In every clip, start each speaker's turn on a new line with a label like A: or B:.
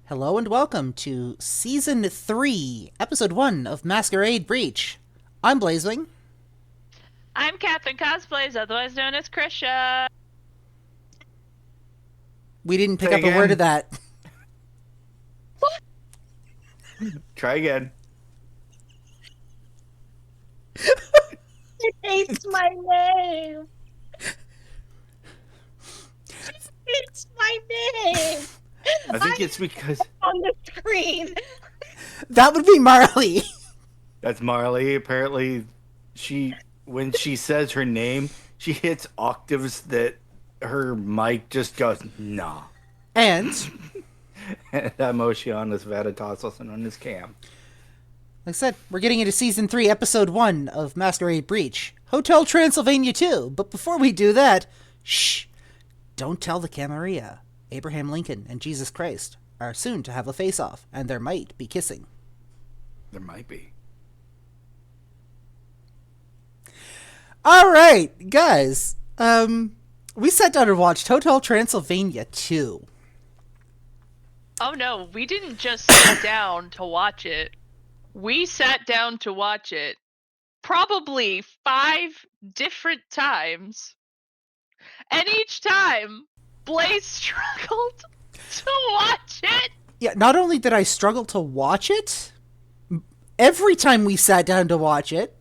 A: Hello and welcome to Season 3, Episode 1 of Masquerade Breach. I'm Blazewing.
B: I'm Catherine Cosplays, otherwise known as Krisha.
A: We didn't pick
C: Say
A: up a word of
C: again.
A: that.
C: Try again.
D: She hates my name. She hates my name.
C: I think it's because
D: On the screen.
A: That would be Marley.
C: that's Marley. Apparently, when she says her name, she hits octaves that her mic just goes, nah.
A: And,
C: And Emotionless Veritas on his cam.
A: like I said, we're getting into Season 3, Episode 1 of Masquerade Breach. Hotel Transylvania 2. But before we do that, shh, don't tell the Camarilla. Abraham Lincoln and Jesus Christ are soon to have a face-off, and there might be kissing.
C: There might be.
A: All right, guys. We sat down and watched Hotel Transylvania 2.
B: Oh no, we didn't just sit down to watch it. We sat down to watch it probably 5 different times. And each time, Blaze struggled to watch it.
A: Yeah, not only did I struggle to watch it, every time we sat down to watch it,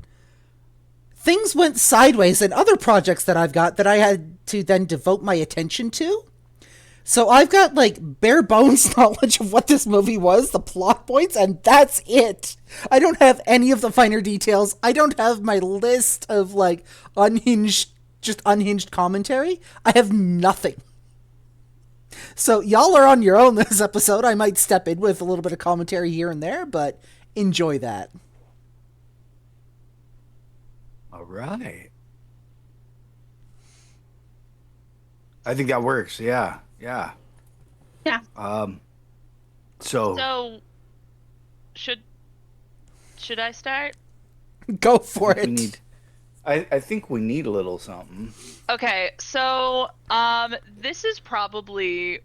A: things went sideways in other projects that I've got that I had to then devote my attention to. So I've got, like, bare bones knowledge of what this movie was, the plot points, and that's it. I don't have any of the finer details. I don't have my list of, like, unhinged commentary. I have nothing. So y'all are on your own this episode. I might step in with a little bit of commentary here and there, but enjoy that.
C: All right. I think that works. Yeah.
D: Yeah.
C: So
B: So, should I start?
A: Go for
C: we
A: it.
C: need. I think we need a little something.
B: Okay, so this is probably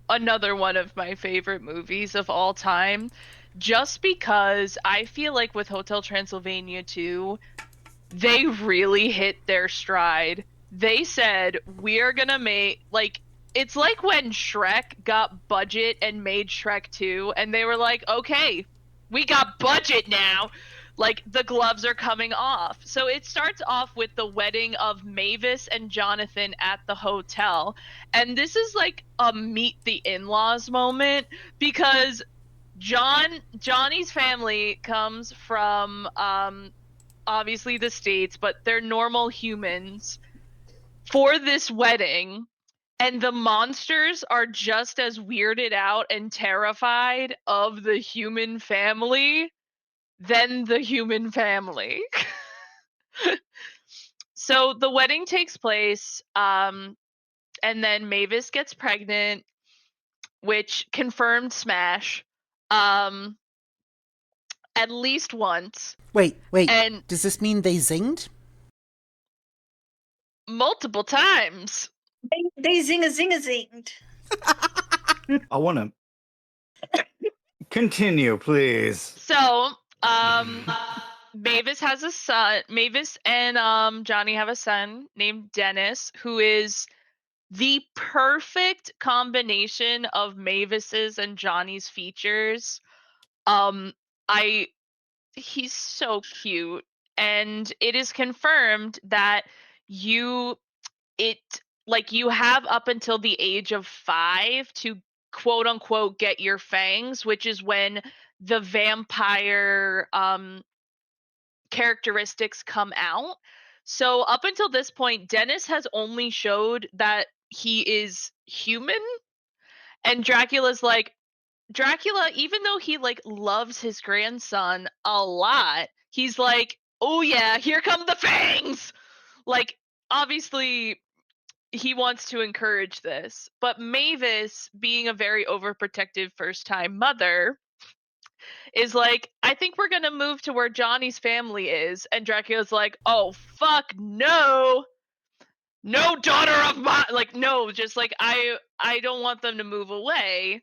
B: another one of my favorite movies of all time, just because I feel like with Hotel Transylvania 2, they really hit their stride. They said, we're gonna make, like, it's like when Shrek got budget and made Shrek 2, and they were like, okay, we got budget now. Like, the gloves are coming off. So it starts off with the wedding of Mavis and Jonathan at the hotel. And this is like a meet the in-laws moment, because Johnny's family comes from obviously the States, but they're normal humans for this wedding. And the monsters are just as weirded out and terrified of the human family than the human family. So the wedding takes place, and then Mavis gets pregnant, which confirmed smash, at least once,
A: Wait.
B: and
A: Does this mean they zinged?
B: multiple times.
D: They zinged.
C: I want to continue, please.
B: So, Mavis has a son. Mavis and Johnny have a son named Dennis, who is the perfect combination of Mavis's and Johnny's features. He's so cute, and it is confirmed that you have up until the age of 5 to quote unquote get your fangs, which is when the vampire characteristics come out. So up until this point, Dennis has only showed that he is human, and Dracula, even though he like loves his grandson a lot, he's like, oh yeah, here come the fangs. Like, obviously he wants to encourage this, but Mavis, being a very overprotective first time mother, is like, I think we're gonna move to where Johnny's family is. And Dracula's like, oh fuck no, no daughter of mine, like, no, just like I don't want them to move away.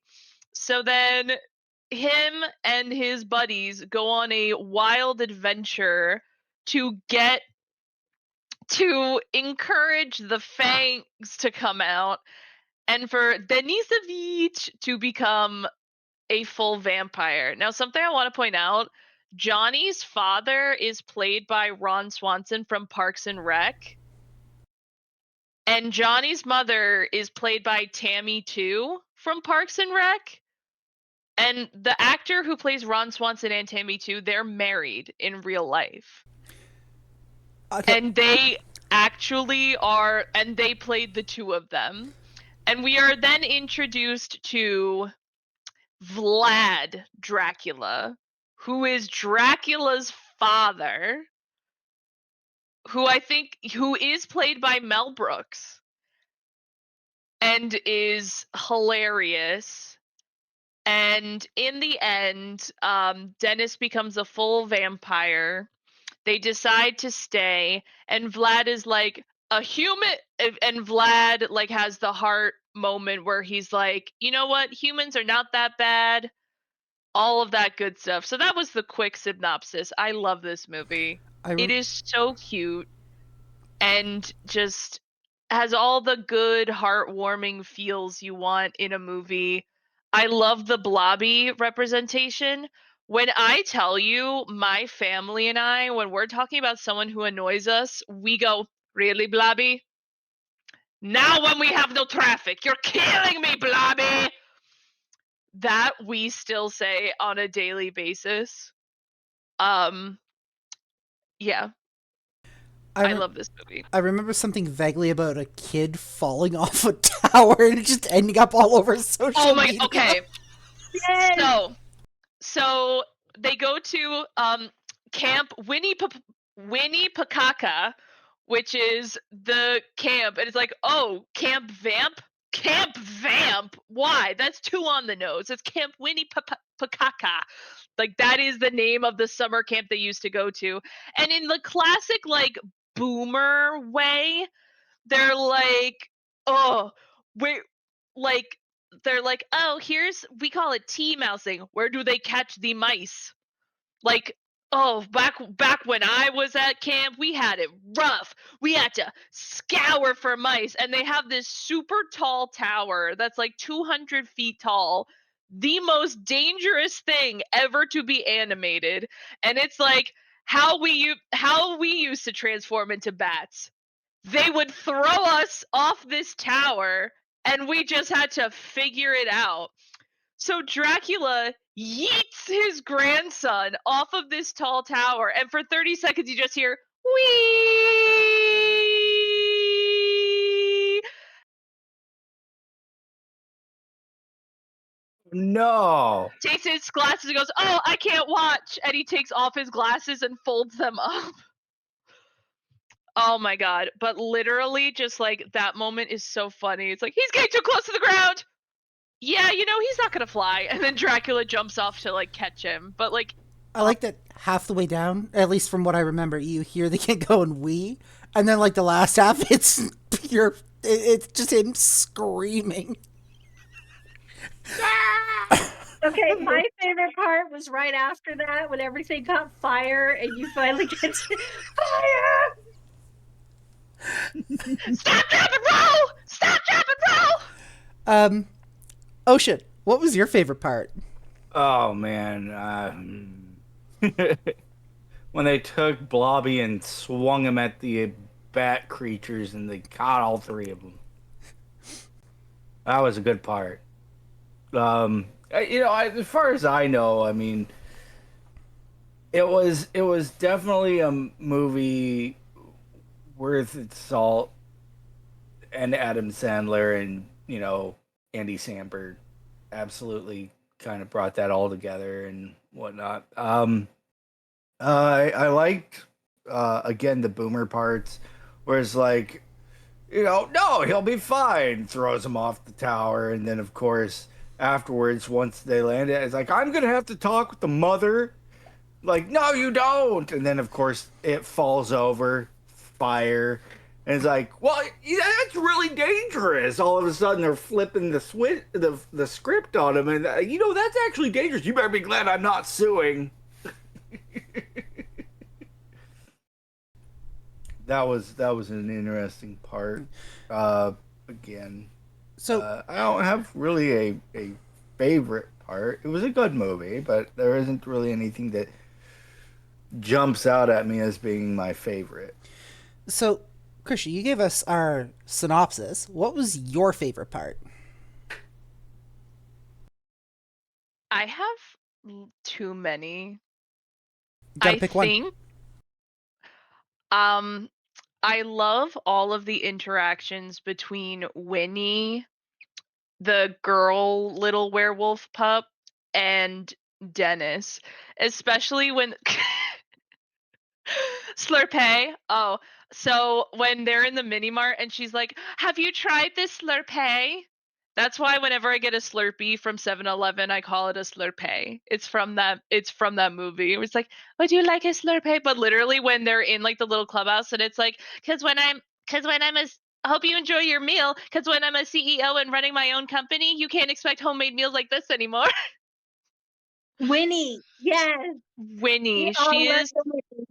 B: So then him and his buddies go on a wild adventure to encourage the fangs to come out and for Denisovich to become a full vampire. Now, something I want to point out, Johnny's father is played by Ron Swanson from Parks and Rec. And Johnny's mother is played by Tammy too from Parks and Rec. And the actor who plays Ron Swanson and Tammy too, they're married in real life.
A: Okay.
B: And they actually are, and they played the two of them. And we are then introduced to Vlad Dracula, who is Dracula's father, who is played by Mel Brooks and is hilarious. And in the end, Dennis becomes a full vampire. They decide to stay, and Vlad is like a human, and Vlad like has the heart moment where he's like, you know what, humans are not that bad, all of that good stuff. So that was the quick synopsis. I love this movie. It is so cute and just has all the good, heartwarming feels you want in a movie. I love the blobby representation. When I tell you, my family and I, when we're talking about someone who annoys us, we go, really, blobby? Now when we have no traffic, you're killing me, blobby! That we still say on a daily basis. Yeah. I love this movie.
A: I remember something vaguely about a kid falling off a tower and just ending up all over social media.
B: Okay.
D: Yes.
B: So they go to Camp Winnie-Pakaka, which is the camp, and it's like, oh, Camp Vamp? Camp Vamp? Why? That's too on the nose. It's Camp Winnie-Pakaka. Like, that is the name of the summer camp they used to go to. And in the classic, like, boomer way, they're like, oh, wait, like, they're like, oh, we call it tea mousing. Where do they catch the mice? Like, oh, back when I was at camp, we had it rough. We had to scour for mice, and they have this super tall tower that's like 200 feet tall, the most dangerous thing ever to be animated. And it's like how we used to transform into bats. They would throw us off this tower, and we just had to figure it out. So Dracula yeets his grandson off of this tall tower, and for 30 seconds you just hear, wee!
C: No.
B: Takes his glasses and goes, oh, I can't watch! And he takes off his glasses and folds them up. Oh my god. But literally, just like, that moment is so funny. It's like, he's getting too close to the ground! Yeah, he's not gonna fly. And then Dracula jumps off to, like, catch him. But, like...
A: I like that half the way down, at least from what I remember, you hear the kid going wee, and then like the last half, it's pure, it's just him screaming.
D: Okay, my favorite part was right after that when everything caught fire and you finally get to fire.
B: Stop, drop, and roll! Stop, drop, and roll!
A: Ocean, what was your favorite part?
C: Oh man, when they took Blobby and swung him at the bat creatures and they caught all three of them. That was a good part. As far as I know, I mean, it was definitely a movie worth its salt, and Adam Sandler and Andy Samberg absolutely kind of brought that all together and whatnot. I liked again the boomer parts, where it's like, no, he'll be fine. Throws him off the tower, and then of course afterwards, once they land it, it's like, I'm gonna have to talk with the mother. Like, no, you don't. And then of course it falls over, fire, And it's like, well, yeah, that's really dangerous. All of a sudden, they're flipping the script on him, and that's actually dangerous. You better be glad I'm not suing. That was an interesting part. Again,
A: So,
C: I don't have really a favorite part. It was a good movie, but there isn't really anything that jumps out at me as being my favorite.
A: so, Krisha, you gave us our synopsis. What was your favorite part?
B: I have too many.
A: Gotta
B: I
A: pick one.
B: think um I love all of the interactions between Winnie, the girl little werewolf pup, and Dennis, especially when Slurpee. Oh, so when they're in the mini mart and she's like, "Have you tried this Slurpee?" That's why whenever I get a Slurpee from 7-Eleven, I call it a Slurpee. It's from that movie. It was like, "Would you like a Slurpee?" But literally when they're in like the little clubhouse and it's like, "Cuz when I'm I hope you enjoy your meal, cuz when I'm a CEO and running my own company, you can't expect homemade meals like this anymore."
D: Winnie, yes, we
B: Winnie,
D: all
B: she
D: love
B: is
D: the Winnie.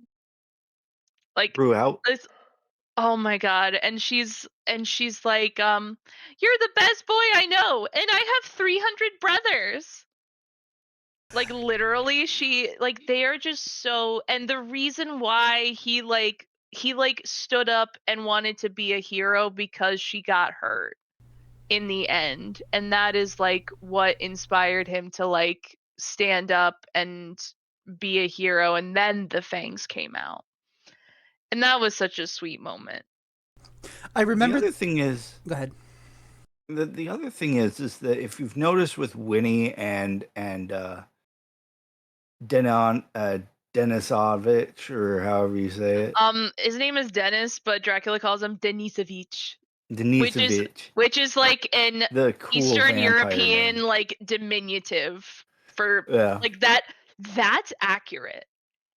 B: like
C: Throughout,
B: this. Oh my god, and she's like, "You're the best boy I know, and I have 300 brothers." Like literally, they are just so, and the reason why he stood up and wanted to be a hero because she got hurt in the end, and that is like what inspired him to like stand up and be a hero, and then the fangs came out. And that was such a sweet moment.
A: I
C: the
A: remember.
C: other thing is
A: Go ahead.
C: the other thing is that if you've noticed with Winnie and Denon Denisovich, or however you say it,
B: His name is Dennis, but Dracula calls him Denisovich, which is
C: Denisovich,
B: which is like an
C: the cool
B: Eastern
C: vampire name.
B: European like diminutive for
C: Yeah,
B: like that. That's accurate.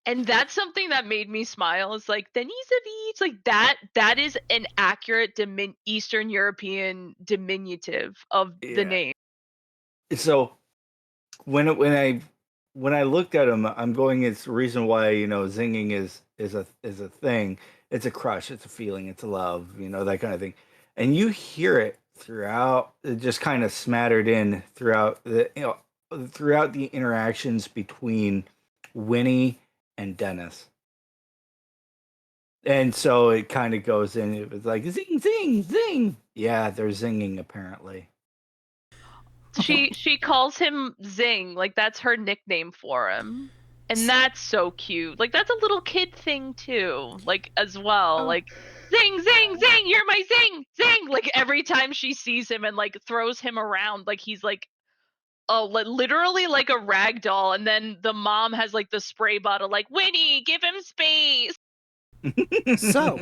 B: And that's something that made me smile. Is like Denisovich, like that is an accurate Eastern European diminutive of the
C: yeah.
B: name.
C: So when it, when I looked at him, I'm going. It's the reason why zinging is a thing. It's a crush. It's a feeling. It's a love. That kind of thing, and you hear it throughout. It just kind of smattered in throughout the interactions between Winnie and Dennis. And so it kind of goes in. It was like zing, zing, zing. Yeah, they're zinging apparently.
B: She calls him Zing, like that's her nickname for him. And that's so cute. Like that's a little kid thing too, like as well.
C: Oh.
B: Like Zing, Zing, Zing, you're my Zing, Zing. Like every time she sees him and like throws him around, like he's like literally like a rag doll. And then the mom has like the spray bottle, like Winnie, give him space.
A: So,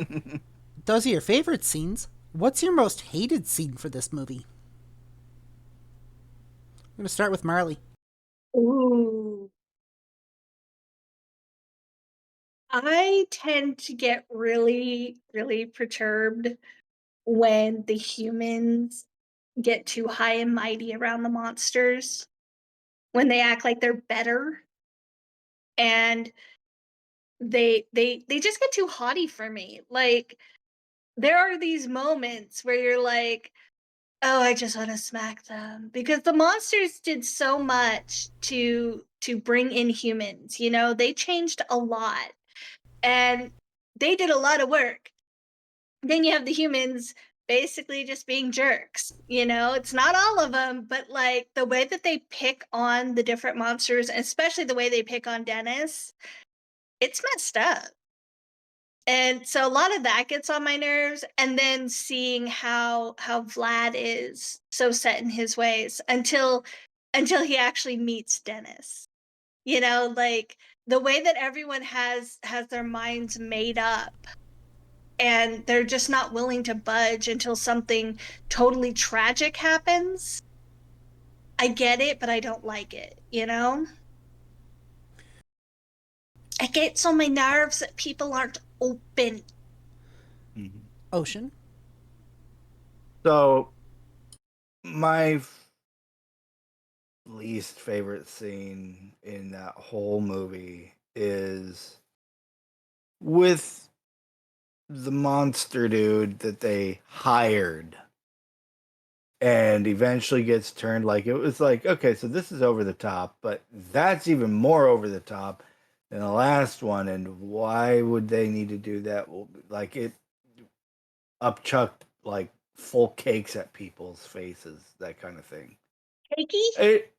A: those are your favorite scenes. What's your most hated scene for this movie? I'm gonna start with Marley.
D: Ooh. I tend to get really, really perturbed when the humans get too high and mighty around the monsters, when they act like they're better, and they just get too haughty for me. Like there are these moments where you're like, "Oh, I just want to smack them," because the monsters did so much to bring in humans. They changed a lot, and they did a lot of work. Then you have the humans basically just being jerks. It's not all of them, but like the way that they pick on the different monsters, especially the way they pick on Dennis, it's messed up. And so a lot of that gets on my nerves, and then seeing how Vlad is so set in his ways until he actually meets Dennis. Like the way that everyone has their minds made up, and they're just not willing to budge until something totally tragic happens. I get it, but I don't like it. It gets on my nerves that people aren't open.
C: Mhm.
A: Ocean.
C: So my least favorite scene in that whole movie is with the monster dude that they hired and eventually gets turned. Like, it was like, okay, so this is over the top, but that's even more over the top than the last one. And why would they need to do that? Like, it upchucked like full cakes at people's faces, that kind of thing.
D: Cakey?
C: It,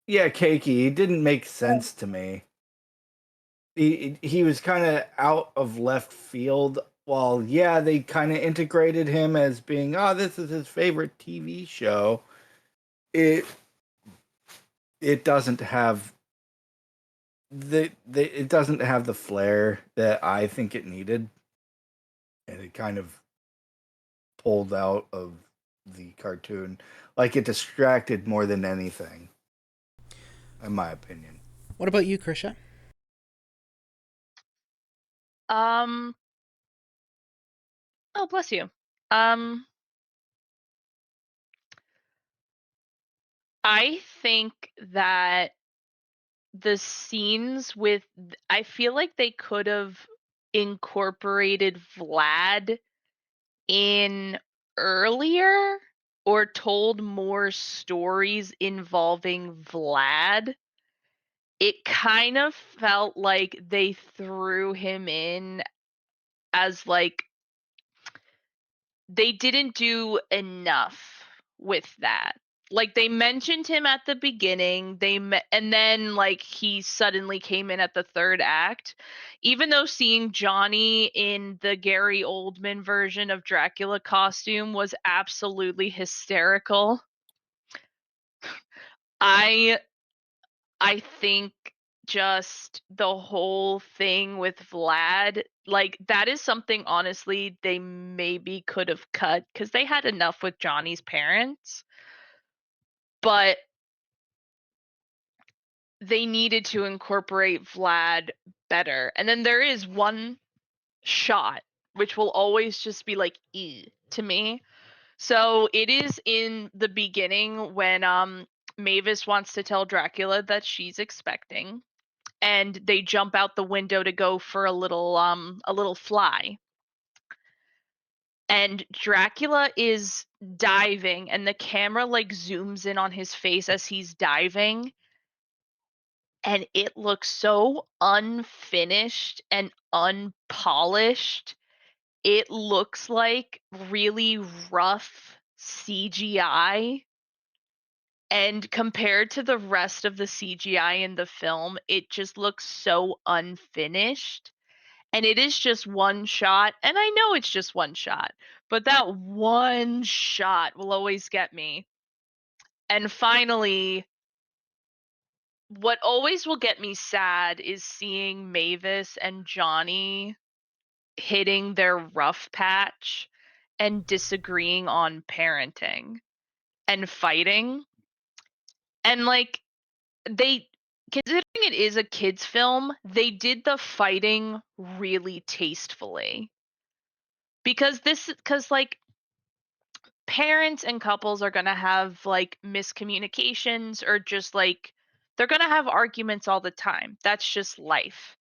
C: yeah, cakey. It didn't make sense to me. He was kind of out of left field. While yeah, they kind of integrated him as being, oh, this is his favorite TV show. It it doesn't have it doesn't have the flair that I think it needed, and it kind of pulled out of the cartoon. Like, it distracted more than anything, in my opinion.
A: What about you, Krisha?
B: Um. Oh, bless you. Um. I think that the scenes with I feel like they could have incorporated Vlad in earlier or told more stories involving Vlad. It kind of felt like they threw him in as like they didn't do enough with that. Like, they mentioned him at the beginning, and then like he suddenly came in at the third act. Even though seeing Johnny in the Gary Oldman version of Dracula costume was absolutely hysterical. I I think just the whole thing with Vlad, like, that is something honestly they maybe could have cut because they had enough with Johnny's parents, but they needed to incorporate Vlad better. And then there is one shot which will always just be like to me. So it is in the beginning when Mavis wants to tell Dracula that she's expecting, and they jump out the window to go for a little fly. And Dracula is diving, and the camera like zooms in on his face as he's diving, and it looks so unfinished and unpolished. It looks like really rough CGI, and compared to the rest of the CGI in the film, it just looks so unfinished. And it is just one shot, and I know it's just one shot, but that one shot will always get me. And finally, what always will get me sad is seeing Mavis and Johnny hitting their rough patch and disagreeing on parenting and fighting. And like, they, considering it is a kids film, they did the fighting really tastefully. Because like, parents and couples are going to have like miscommunications, or just like they're going to have arguments all the time. That's just life.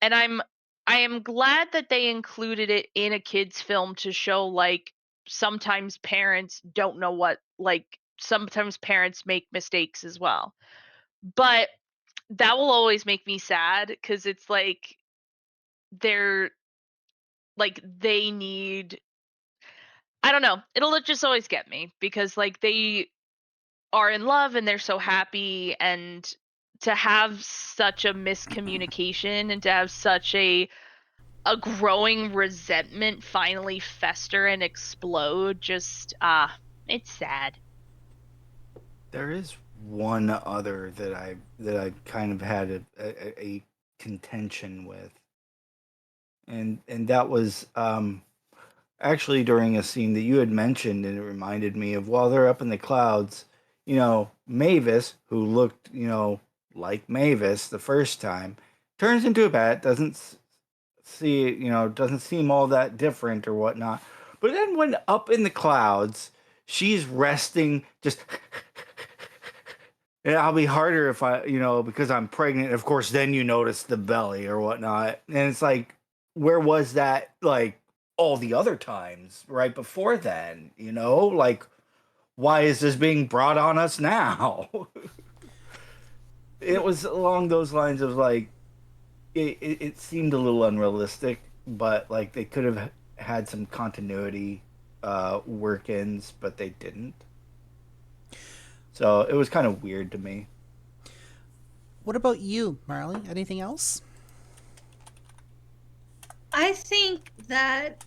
B: And I am glad that they included it in a kids film to show like sometimes parents don't know what, like sometimes parents make mistakes as well. But that will always make me sad cuz it's like they're like they need, I don't know. It'll just always get me because like they are in love and they're so happy, and to have such a miscommunication and to have such a growing resentment finally fester and explode, just it's sad.
C: There is one other that I kind of had a contention with, and that was actually during a scene that you had mentioned, and it reminded me of while they're up in the clouds. Mavis, who looked like Mavis the first time, turns into a bat. Doesn't see doesn't seem all that different or whatnot. But then when up in the clouds, she's resting, just. And I'll be harder if I, because I'm pregnant. Of course, then you notice the belly or whatnot. And it's like, where was that, like, all the other times right before then? Like, why is this being brought on us now? It was along those lines of, like, it seemed a little unrealistic, but, like, they could have had some continuity work-ins, but they didn't. So it was kind of weird to me.
A: What about you, Marley? Anything else?
D: I think that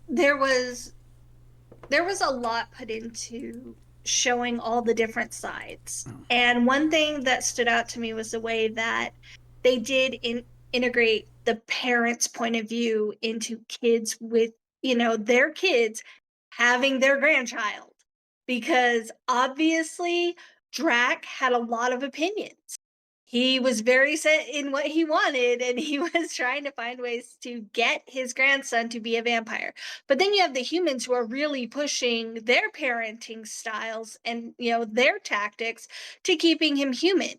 D: there was a lot put into showing all the different sides. And one thing that stood out to me was the way that they did integrate the parents' point of view into kids with, their kids having their grandchild. Because obviously, Drac had a lot of opinions. He was very set in what he wanted, and he was trying to find ways to get his grandson to be a vampire. But then you have the humans who are really pushing their parenting styles and, their tactics to keeping him human.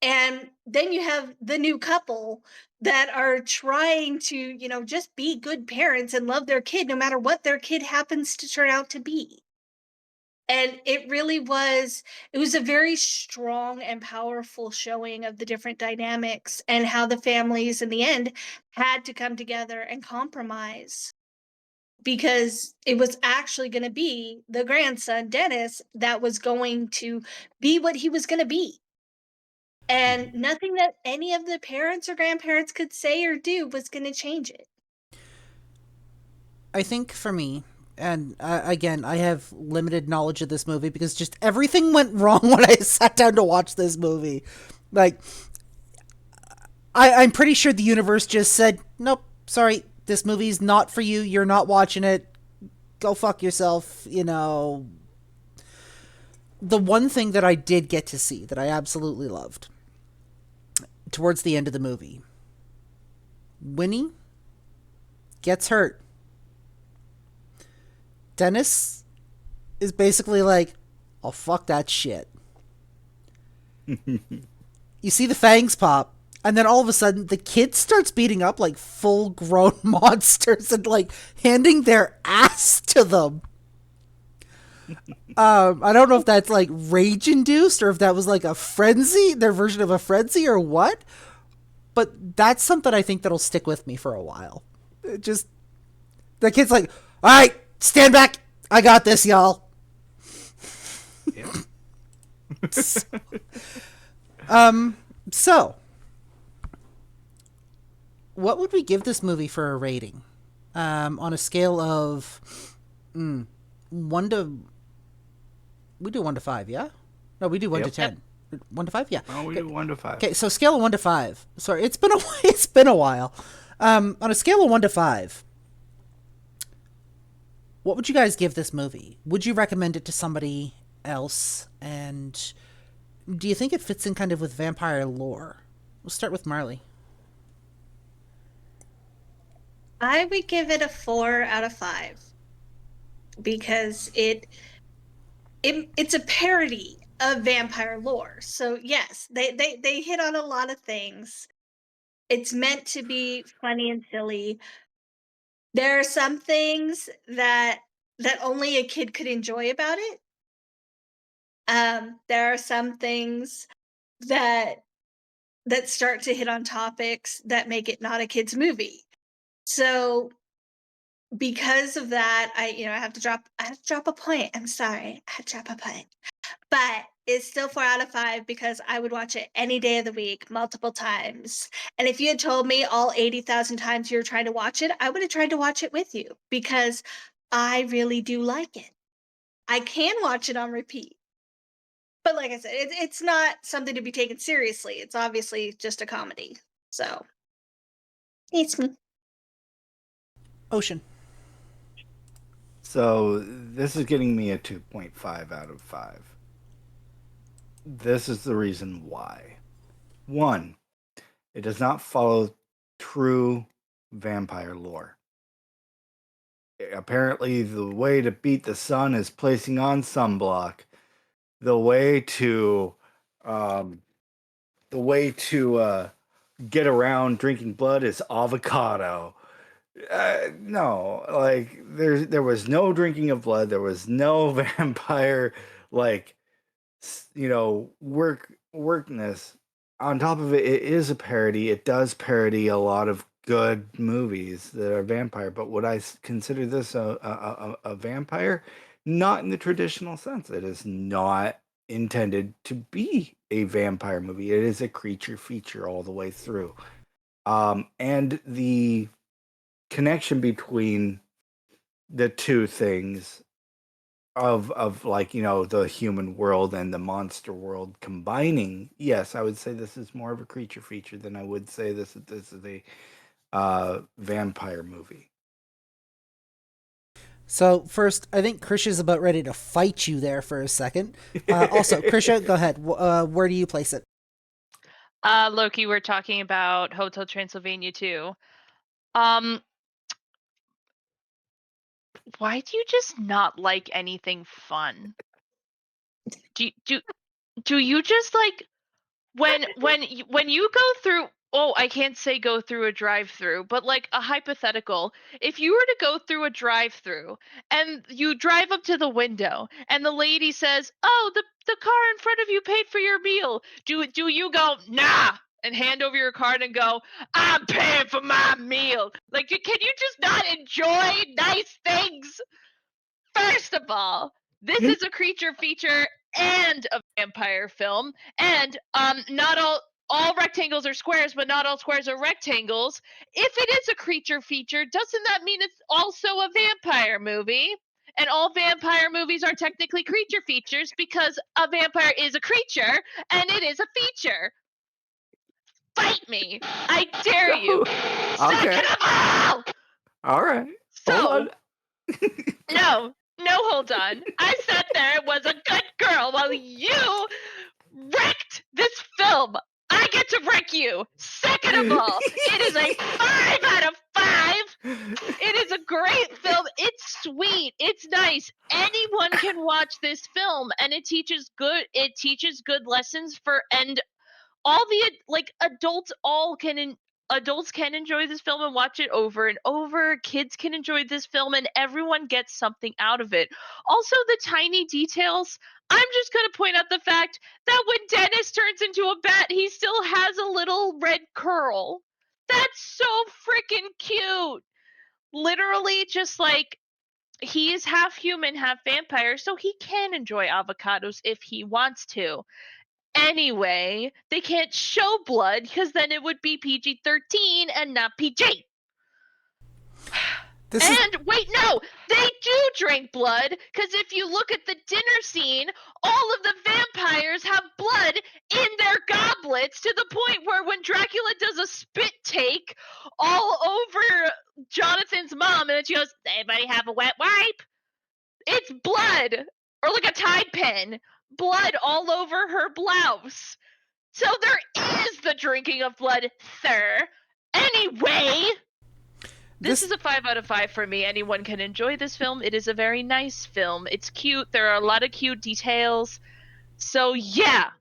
D: And then you have the new couple that are trying to, just be good parents and love their kid no matter what their kid happens to turn out to be. And it was a very strong and powerful showing of the different dynamics and how the families in the end had to come together and compromise, because it was actually going to be the grandson Dennis that was going to be what he was going to be. And nothing that any of the parents or grandparents could say or do was going to change it.
A: I think for me, and again, I have limited knowledge of this movie because just everything went wrong when I sat down to watch this movie. Like, I'm pretty sure the universe just said, nope, sorry, this movie's not for you. You're not watching it. Go fuck yourself. The one thing that I did get to see that I absolutely loved towards the end of the movie, Winnie gets hurt. Dennis is basically like, oh, fuck that shit. You see the fangs pop, and then all of a sudden the kid starts beating up like full grown monsters and like handing their ass to them. I don't know if that's like rage induced or if that was like a frenzy, their version of a frenzy or what. But that's something I think that'll stick with me for a while. The kid's like, all right, stand back. I got this, y'all.
C: Yeah.
A: So, what would we give this movie for a rating? On a scale of 1 to... We do 1 to 5, yeah? No, we do 1 to 10. 1 to 5, yeah.
C: Oh, we do 1 to 5.
A: Okay, so scale of 1 to 5. Sorry, it's been a while. On a scale of 1 to 5, what would you guys give this movie? Would you recommend it to somebody else? And do you think it fits in kind of with vampire lore? We'll start with Marley.
D: I would give it a 4 out of 5 because it's a parody of vampire lore. So yes, they hit on a lot of things. It's meant to be funny and silly. There are some things that only a kid could enjoy about it. There are some things that start to hit on topics that make it not a kid's movie. So because of that, I have to drop a point. I'm sorry. I had to drop a point. But it's still 4 out of 5 because I would watch it any day of the week, multiple times. And if you had told me all 80,000 times you were trying to watch it, I would have tried to watch it with you because I really do like it. I can watch it on repeat. But like I said, it's not something to be taken seriously. It's obviously just a comedy. So, it's me.
A: Ocean.
C: So this is getting me a 2.5 out of 5. This is the reason why. 1, it does not follow true vampire lore. apparently the way to beat the sun is placing on sunblock. The way to um, get around drinking blood is avocado. No, like there was no drinking of blood. There was no vampire, like workness. On top of it, it is a parody. It does parody a lot of good movies that are vampire. But would I consider this a vampire? Not in the traditional sense. It is not intended to be a vampire movie. It is a creature feature all the way through. And the connection between the two things of like the human world and the monster world combining, yes, I would say this is more of a creature feature than I would say this is a vampire movie.
A: So first, I think Krisha's about ready to fight you there for a second. Also, Krisha, go ahead. Where do you place it?
B: Loki, we're talking about Hotel Transylvania 2. Why do you just not like anything fun? Do you just like when you go through, oh, I can't say go through a drive-through, but like a hypothetical, if you were to go through a drive-through and you drive up to the window and the lady says, "Oh, the car in front of you paid for your meal." Do you go, "Nah," and hand over your card and go, "I'm paying for my meal"? Like, can you just not enjoy nice things? First of all, this is a creature feature and a vampire film, and not all rectangles are squares, but not all squares are rectangles. If it is a creature feature, doesn't that mean it's also a vampire movie? And all vampire movies are technically creature features because a vampire is a creature and it is a feature. Fight me! I dare you!
C: Okay.
B: Second of all!
C: All right.
B: So,
C: Hold on.
B: No, hold on. I sat there and was a good girl while you wrecked this film. I get to wreck you. Second of all, it is a 5 out of 5. It is a great film. It's sweet. It's nice. Anyone can watch this film, and it teaches good lessons for, and all the like adults can enjoy this film and watch it over and over. Kids can enjoy this film and everyone gets something out of it. Also, the tiny details. I'm just going to point out the fact that when Dennis turns into a bat, he still has a little red curl. That's so freaking cute. Literally, just like, he is half human, half vampire, so he can enjoy avocados if he wants to. Anyway, they can't show blood because then it would be PG-13 and not PG. Wait, no, they do drink blood because if you look at the dinner scene, all of the vampires have blood in their goblets to the point where when Dracula does a spit take all over Jonathan's mom and she goes, "Anybody have a wet wipe?" It's blood, or like a Tide pen, blood all over her blouse. So there is the drinking of blood, sir. Anyway, this is a 5 out of 5 for me. Anyone can enjoy this film. It is a very nice film. It's cute. There are a lot of cute details. So yeah,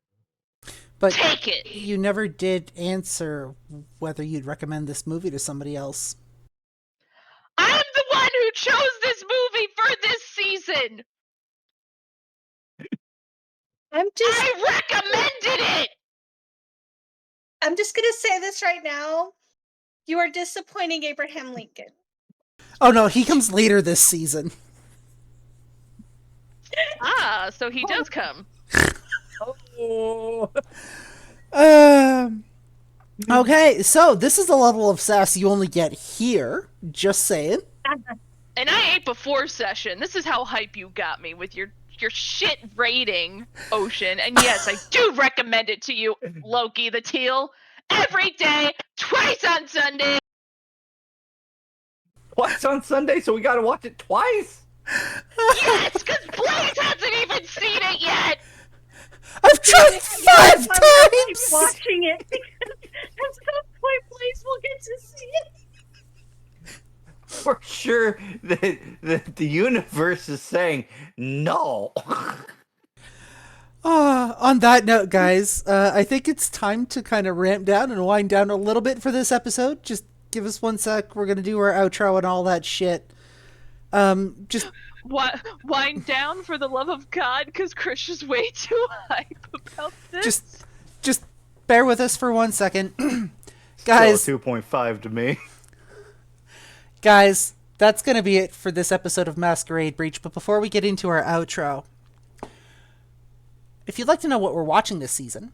A: But
B: take it.
A: You never did answer whether you'd recommend this movie to somebody else.
B: I'm the one who chose this movie for this season. I recommended it.
D: I'm just gonna say this right now. You are disappointing Abraham Lincoln.
A: Oh no, he comes later this season.
B: So he does come.
C: Oh.
A: Okay, so this is the level of sass you only get here. Just saying.
B: And I ate before session. This is how hype you got me with your shit rating, Ocean. And yes, I do recommend it to you, Loki the Teal. Every day, twice on Sunday.
C: Twice on Sunday, so we gotta watch it twice?
B: Yes, because Blaze hasn't even seen it yet.
A: I've tried 5 times!
D: Watching it because at some point Blaze will get to see it.
C: For sure that the universe is saying no.
A: On that note, guys, I think it's time to kind of ramp down and wind down a little bit for this episode. Just give us 1 sec. We're going to do our outro and all that shit. Just
B: Wind down, for the love of God, because Chris is way too hype about this.
A: just bear with us for 1 second. Guys,
C: Still 2.5 to me.
A: Guys, that's going to be it for this episode of Masquerade Breach. But before we get into our outro, if you'd like to know what we're watching this season,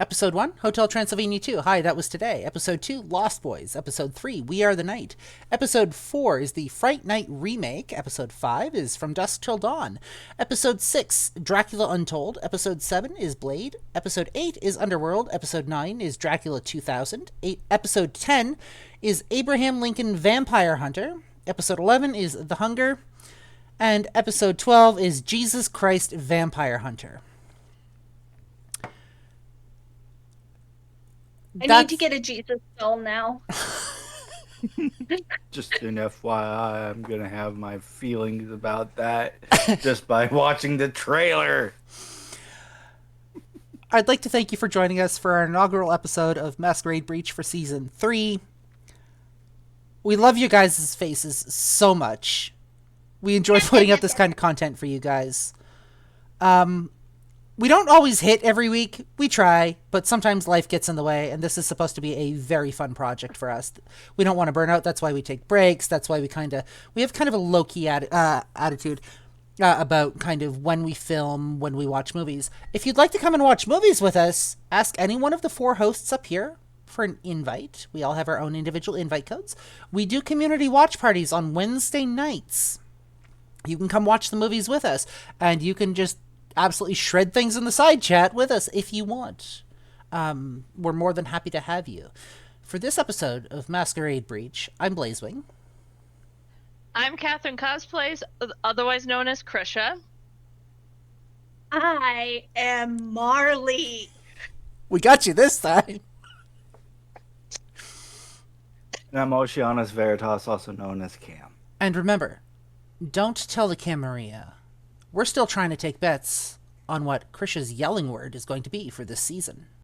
A: Episode 1, Hotel Transylvania 2. Hi, that was today. Episode 2, Lost Boys. Episode 3, We Are the Night. Episode 4 is the Fright Night remake. Episode 5 is From Dusk Till Dawn. Episode 6, Dracula Untold. Episode 7 is Blade. Episode 8 is Underworld. Episode 9 is Dracula 2000. Episode 10 is Abraham Lincoln Vampire Hunter. Episode 11 is The Hunger. And Episode 12 is Jesus Christ Vampire Hunter.
D: I need to get a Jesus doll now.
C: Just an FYI, I'm going to have my feelings about that just by watching the trailer.
A: I'd like to thank you for joining us for our inaugural episode of Masquerade Breach for Season 3. We love you guys' faces so much. We enjoy putting up this kind of content for you guys. We don't always hit every week. We try, but sometimes life gets in the way, and this is supposed to be a very fun project for us. We don't want to burn out. That's why we take breaks. That's why we have kind of a low-key attitude about kind of when we film, when we watch movies. If you'd like to come and watch movies with us, ask any one of the 4 hosts up here for an invite. We all have our own individual invite codes. We do community watch parties on Wednesday nights. You can come watch the movies with us, and you can just absolutely shred things in the side chat with us if you want. We're more than happy to have you. For this episode of Masquerade Breach, I'm Blazewing.
B: I'm Catherine Cosplays, otherwise known as Krisha.
D: I am Marley.
A: We got you this time.
C: And I'm Oceanus Veritas, also known as Cam.
A: And remember, don't tell the Cam Maria. We're still trying to take bets on what Krisha's yelling word is going to be for this season.